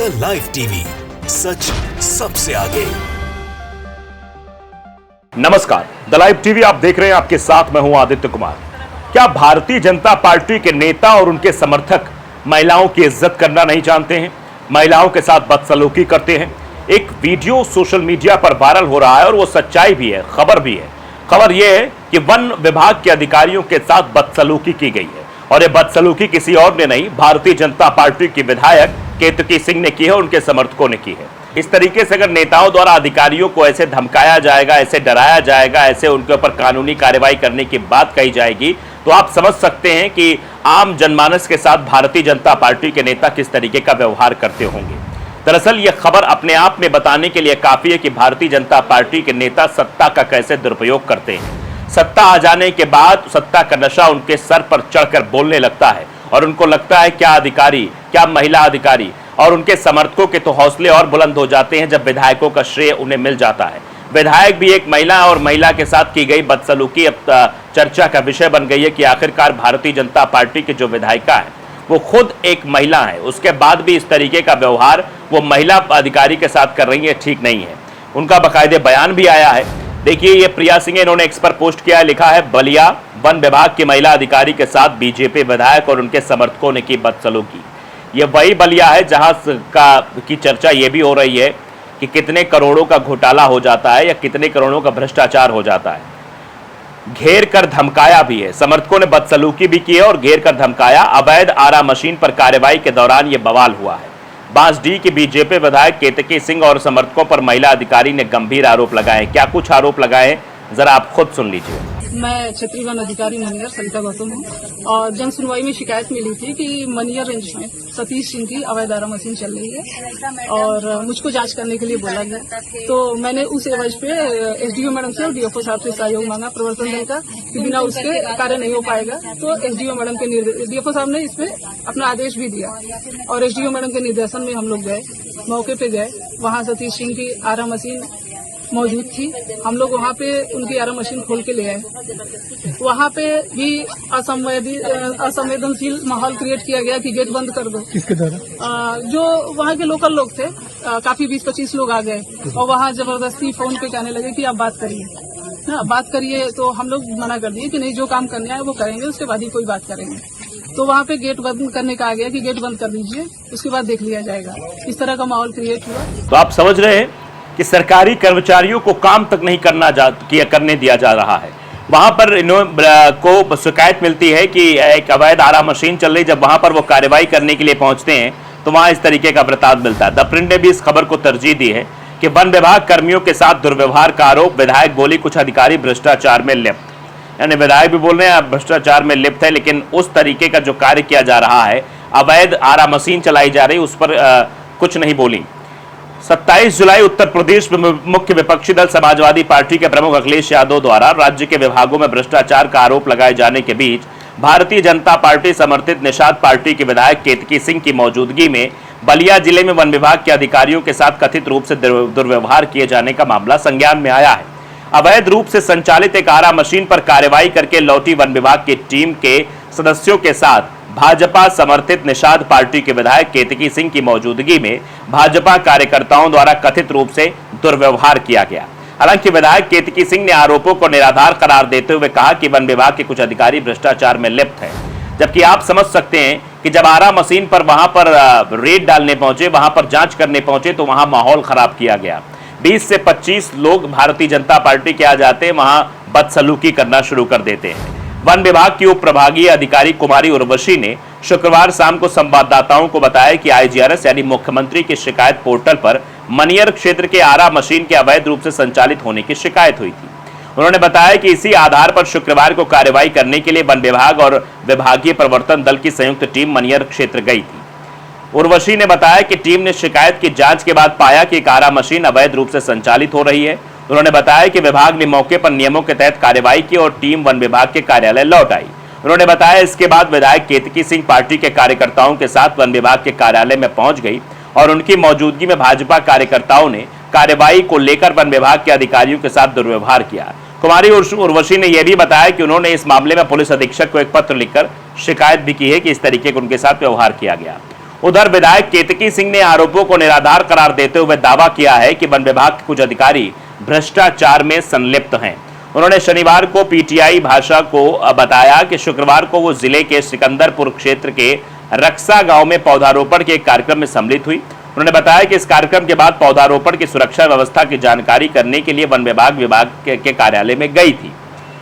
The live TV, सच सबसे आगे। नमस्कार, द लाइव टीवी आप देख रहे हैं, आपके साथ मैं हूं आदित्य कुमार। क्या भारतीय जनता पार्टी के नेता और उनके समर्थक महिलाओं की इज्जत करना नहीं जानते हैं? महिलाओं के साथ बदसलूकी करते हैं। एक वीडियो सोशल मीडिया पर वायरल हो रहा है और वो सच्चाई भी है, खबर भी है। खबर यह है कि वन विभाग के अधिकारियों के साथ बदसलूकी की गई है और ये बदसलूकी किसी और ने नहीं, भारतीय जनता पार्टी की विधायक केतकी सिंह ने की है, उनके समर्थकों ने की है। इस तरीके से अगर नेताओं द्वारा अधिकारियों को ऐसे धमकाया जाएगा, ऐसे डराया जाएगा, ऐसे उनके ऊपर कानूनी कार्रवाई करने की बात कही जाएगी, तो आप समझ सकते हैं कि आम जनमानस के साथ भारतीय जनता पार्टी के नेता किस तरीके का व्यवहार करते होंगे। दरअसल यह खबर अपने आप में बताने के लिए काफी है कि भारतीय जनता पार्टी के नेता सत्ता का कैसे दुरुपयोग करते हैं। सत्ता आ जाने के बाद सत्ता का नशा उनके सर पर चढ़कर बोलने लगता है और उनको लगता है क्या अधिकारी, क्या महिला अधिकारी, और उनके समर्थकों के तो हौसले और बुलंद हो जाते हैं जब विधायकों का श्रेय उन्हें मिल जाता है। विधायक भी एक महिला और महिला के साथ की गई बदसलूकी अब चर्चा का विषय बन गई है कि आखिरकार भारतीय जनता पार्टी के जो विधायिका है वो खुद एक महिला है, उसके बाद भी इस तरीके का व्यवहार वो महिला अधिकारी के साथ कर रही है, ठीक नहीं है। उनका बाकायदे बयान भी आया है। देखिए, ये प्रिया सिंह, इन्होंने एक्स पर पोस्ट किया है, लिखा है, बलिया वन विभाग की महिला अधिकारी के साथ बीजेपी विधायक और उनके समर्थकों ने की बदसलूकी। ये वही बलिया है जहां की चर्चा ये भी हो रही है कि कितने करोड़ों का घोटाला हो जाता है या कितने करोड़ों का भ्रष्टाचार हो जाता है। घेर कर धमकाया भी है, समर्थकों ने बदसलूकी भी की है और घेर कर धमकाया। अवैध आरा मशीन पर कार्रवाई के दौरान यह बवाल हुआ है। बांसडीह की बीजेपी विधायक केतकी सिंह और समर्थकों पर महिला अधिकारी ने गंभीर आरोप लगाए। क्या कुछ आरोप लगाए, जरा आप खुद सुन लीजिए। मैं क्षेत्रीय वन अधिकारी मनियर सरिता गौतम हूँ और जन सुनवाई में शिकायत मिली थी कि मनियर रेंज में सतीश सिंह की अवैध आरा मशीन चल रही है और मुझको जांच करने के लिए बोला गया। तो मैंने उस एवज पे एसडीओ मैडम से और डीएफओ साहब से सहयोग मांगा प्रवर्तन दल का कि बिना उसके कार्य नहीं हो पाएगा। तो एसडीओ मैडम के डीएफओ साहब ने इसमें अपना आदेश भी दिया और एसडीओ मैडम के निर्देशन में हम लोग गए, मौके पे गए। वहाँ सतीश सिंह की आरा मशीन मौजूद थी। हम लोग वहाँ पे उनकी आरा मशीन खोल के ले आए। वहाँ पे भी असंवेदनशील माहौल क्रिएट किया गया कि गेट बंद कर दो। किसके द्वारा? जो वहाँ के लोकल लोग थे, काफी 20-25 लोग आ गए और वहाँ जबरदस्ती फोन पे कहने लगे कि आप बात करिए ना, बात करिए। तो हम लोग मना कर दिए कि नहीं, जो काम करने आए वो करेंगे, उसके बाद ही कोई बात करेंगे। तो वहाँ पे गेट बंद करने का आ गया कि गेट बंद कर दीजिए, उसके बाद देख लिया जाएगा। इस तरह का माहौल क्रिएट हुआ। तो आप समझ रहे हैं कि सरकारी कर्मचारियों को काम तक नहीं करने दिया जा रहा है। वहां पर को शिकायत मिलती है कि एक अवैध आरा मशीन चल रही, जब वहां पर वो कार्रवाई करने के लिए पहुंचते हैं तो वहां इस तरीके का बर्ताव मिलता है। द प्रिंट ने भी इस खबर को तरजीह दी है कि वन विभाग कर्मियों के साथ दुर्व्यवहार का आरोप। विधायक बोली कुछ अधिकारी भ्रष्टाचार में लिप्त, यानी विधायक भी बोल रहे हैं भ्रष्टाचार में लिप्त है, लेकिन उस तरीके का जो कार्य किया जा रहा है, अवैध आरा मशीन चलाई जा रही, उस पर कुछ नहीं बोली। 27 जुलाई उत्तर प्रदेश में मुख्य विपक्षी दल समाजवादी पार्टी के प्रमुख अखिलेश यादव द्वारा राज्य के विभागों में भ्रष्टाचार का आरोप लगाए जाने के बीच भारतीय जनता पार्टी समर्थित निषाद पार्टी के विधायक केतकी सिंह की मौजूदगी में बलिया जिले में वन विभाग के अधिकारियों के साथ कथित रूप से दुर्व्यवहार किए जाने का मामला संज्ञान में आया है। अवैध रूप से संचालित एक आरा मशीन पर कार्रवाई करके लौटी वन विभाग की टीम के सदस्यों के साथ भाजपा समर्थित निषाद पार्टी के विधायक केतकी सिंह की मौजूदगी में भाजपा कार्यकर्ताओं द्वारा कथित रूप से दुर्व्यवहार किया गया। हालांकि विधायक केतकी सिंह ने आरोपों को निराधार करार देते हुए कहा कि वन विभाग के कुछ अधिकारी भ्रष्टाचार में लिप्त हैं। जबकि आप समझ सकते हैं कि जब आरा मशीन पर वहां पर रेड डालने पहुंचे, वहां पर जांच करने पहुंचे, तो वहां माहौल खराब किया गया। 20 से 25 लोग भारतीय जनता पार्टी के आ जाते हैं, वहां बदसलूकी करना शुरू कर देते हैं। वन विभाग की उप प्रभागीय अधिकारी कुमारी उर्वशी ने शुक्रवार शाम को संवाददाताओं को बताया कि आईजीआरएस यानी मुख्यमंत्री की शिकायत पोर्टल पर मनियर क्षेत्र के आरा मशीन के अवैध रूप से संचालित होने की शिकायत हुई थी। उन्होंने बताया कि इसी आधार पर शुक्रवार को कार्रवाई करने के लिए वन विभाग और विभागीय प्रवर्तन दल की संयुक्त टीम मनियर क्षेत्र गई थी। उर्वशी ने बताया कि टीम ने शिकायत की जांच के बाद पाया कि एक आरा मशीन अवैध रूप से संचालित हो रही है। उन्होंने बताया कि विभाग ने मौके पर नियमों के तहत कार्रवाई की और टीम वन विभाग के कार्यालय लौट आई। उन्होंने बताया इसके बाद विधायक केतकी सिंह पार्टी के कार्यकर्ताओं के साथ वन विभाग के कार्यालय में पहुंच गई और उनकी मौजूदगी में भाजपा कार्यकर्ताओं ने कार्रवाई को लेकर वन विभाग के अधिकारियों के साथ दुर्व्यवहार किया। कुमारी उर्वशी ने यह भी बताया कि उन्होंने इस मामले में पुलिस अधीक्षक को एक पत्र लिखकर शिकायत भी की है कि इस तरीके का उनके साथ व्यवहार किया गया। उधर विधायक केतकी सिंह ने आरोपों को निराधार करार देते हुए दावा किया है कि वन विभाग के कुछ अधिकारी भ्रष्टाचार में संलिप्त हैं। उन्होंने शनिवार को पीटीआई भाषा को बताया कि शुक्रवार को वो जिले के सिकंदरपुर क्षेत्र के रक्सा गांव में पौधारोपण के एक कार्यक्रम में सम्मिलित हुई। उन्होंने बताया कि इस कार्यक्रम के बाद पौधारोपण की सुरक्षा व्यवस्था की जानकारी करने के लिए वन विभाग के कार्यालय में गई थी।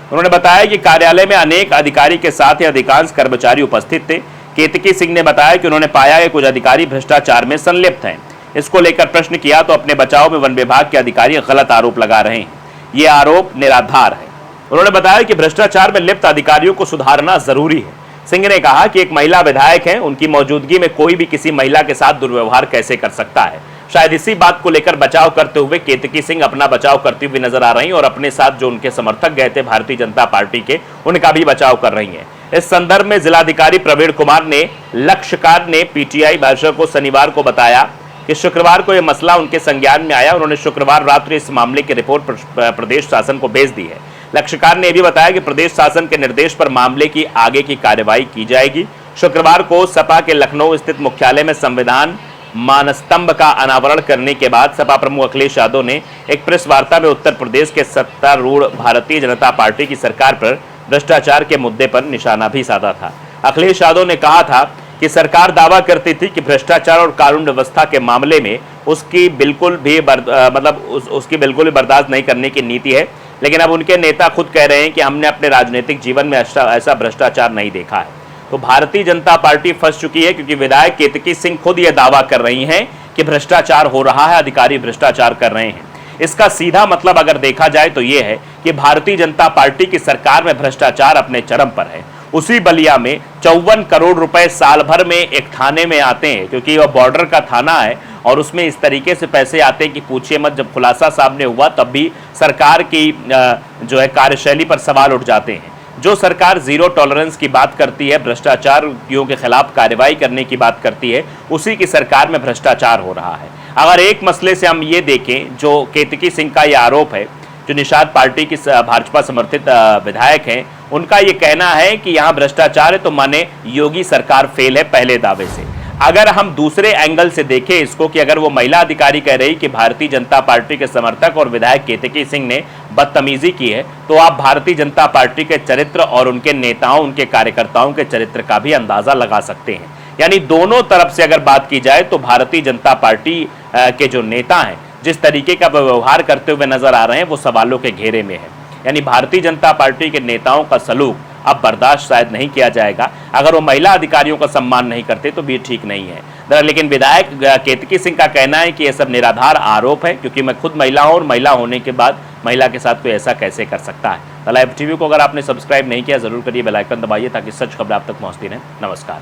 उन्होंने बताया कि कार्यालय में अनेक अधिकारी के साथ ही अधिकांश कर्मचारी उपस्थित थे। केतकी सिंह ने बताया कि उन्होंने पाया कि कुछ अधिकारी भ्रष्टाचार में संलिप्त हैं। इसको लेकर प्रश्न किया तो अपने बचाव में वन विभाग के अधिकारी गलत आरोप लगा रहे हैं। ये आरोप निराधार है। उन्होंने बताया कि भ्रष्टाचार में लिप्त अधिकारियों को सुधारना जरूरी है। सिंह ने कहा कि एक महिला विधायक है, उनकी मौजूदगी में कोई भी किसी महिला के साथ दुर्व्यवहार कैसे कर सकता है। शायद इसी बात को लेकर बचाव करते हुए केतकी सिंह अपना बचाव करती हुई नजर आ रही हैं और अपने साथ जो उनके समर्थक गए थे भारतीय जनता पार्टी के, उनका भी बचाव कर रही हैं। इस संदर्भ में जिलाधिकारी प्रवीण कुमार ने लक्ष्यकार ने पीटीआई भाषा को शनिवार को बताया कि शुक्रवार को यह मसला उनके संज्ञान में आया। उन्होंने शुक्रवार रात्रि इस मामले की रिपोर्ट प्रदेश शासन को भेज दी है। लक्ष्यकार ने भी बताया कि प्रदेश शासन के निर्देश पर मामले की आगे की कार्रवाई की जाएगी। शुक्रवार को सपा के लखनऊ स्थित मुख्यालय में संविधान मानस्तंभ का अनावरण करने के बाद सपा प्रमुख अखिलेश यादव ने एक प्रेस वार्ता में उत्तर प्रदेश के सत्तारूढ़ भारतीय जनता पार्टी की सरकार पर भ्रष्टाचार के मुद्दे पर निशाना भी साधा था। अखिलेश यादव ने कहा था कि सरकार दावा करती थी कि भ्रष्टाचार और कानून व्यवस्था के मामले में उसकी बिल्कुल भी बर्दाश्त नहीं करने की नीति है, लेकिन अब उनके नेता खुद कह रहे हैं कि हमने अपने राजनीतिक जीवन में ऐसा भ्रष्टाचार नहीं देखा है। तो भारतीय जनता पार्टी फंस चुकी है, क्योंकि विधायक केतकी सिंह खुद यह दावा कर रही हैं कि भ्रष्टाचार हो रहा है, अधिकारी भ्रष्टाचार कर रहे हैं। इसका सीधा मतलब अगर देखा जाए तो यह है कि भारतीय जनता पार्टी की सरकार में भ्रष्टाचार अपने चरम पर है। उसी बलिया में 54 करोड़ रुपए साल भर में एक थाने में आते हैं, क्योंकि वह बॉर्डर का थाना है और उसमें इस तरीके से पैसे आते हैं कि पूछिए मत। जब खुलासा सामने हुआ तब भी सरकार की जो है कार्यशैली पर सवाल उठ जाते हैं। जो सरकार जीरो टॉलरेंस की बात करती है, भ्रष्टाचारियों के खिलाफ कार्रवाई करने की बात करती है, उसी की सरकार में भ्रष्टाचार हो रहा है। अगर एक मसले से हम ये देखें, जो केतकी सिंह का ये आरोप है, जो निषाद पार्टी की भाजपा समर्थित विधायक हैं, उनका ये कहना है कि यहाँ भ्रष्टाचार है, तो माने योगी सरकार फेल है पहले दावे से। अगर हम दूसरे एंगल से देखें इसको, कि अगर वो महिला अधिकारी कह रही कि भारतीय जनता पार्टी के समर्थक और विधायक केतकी सिंह ने बदतमीजी की है, तो आप भारतीय जनता पार्टी के चरित्र और उनके नेताओं, उनके कार्यकर्ताओं के चरित्र का भी अंदाजा लगा सकते हैं। यानी दोनों तरफ से अगर बात की जाए तो भारतीय जनता पार्टी के जो नेता हैं, जिस तरीके का व्यवहार करते हुए नजर आ रहे हैं, वो सवालों के घेरे में है। यानी भारतीय जनता पार्टी के नेताओं का सलूक अब बर्दाश्त शायद नहीं किया जाएगा। अगर वो महिला अधिकारियों का सम्मान नहीं करते तो भी ठीक नहीं है। लेकिन विधायक केतकी सिंह का कहना है कि यह सब निराधार आरोप है, क्योंकि मैं खुद महिला हूं और महिला होने के बाद महिला के साथ कोई ऐसा कैसे कर सकता है। द लाइव टीवी को अगर आपने सब्सक्राइब नहीं किया, जरूर करिए, बेल आइकन दबाइए ताकि सच खबर आप तक पहुंचती रहे। नमस्कार।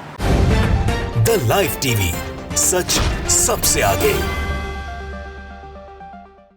द लाइव टीवी, सच सबसे आगे।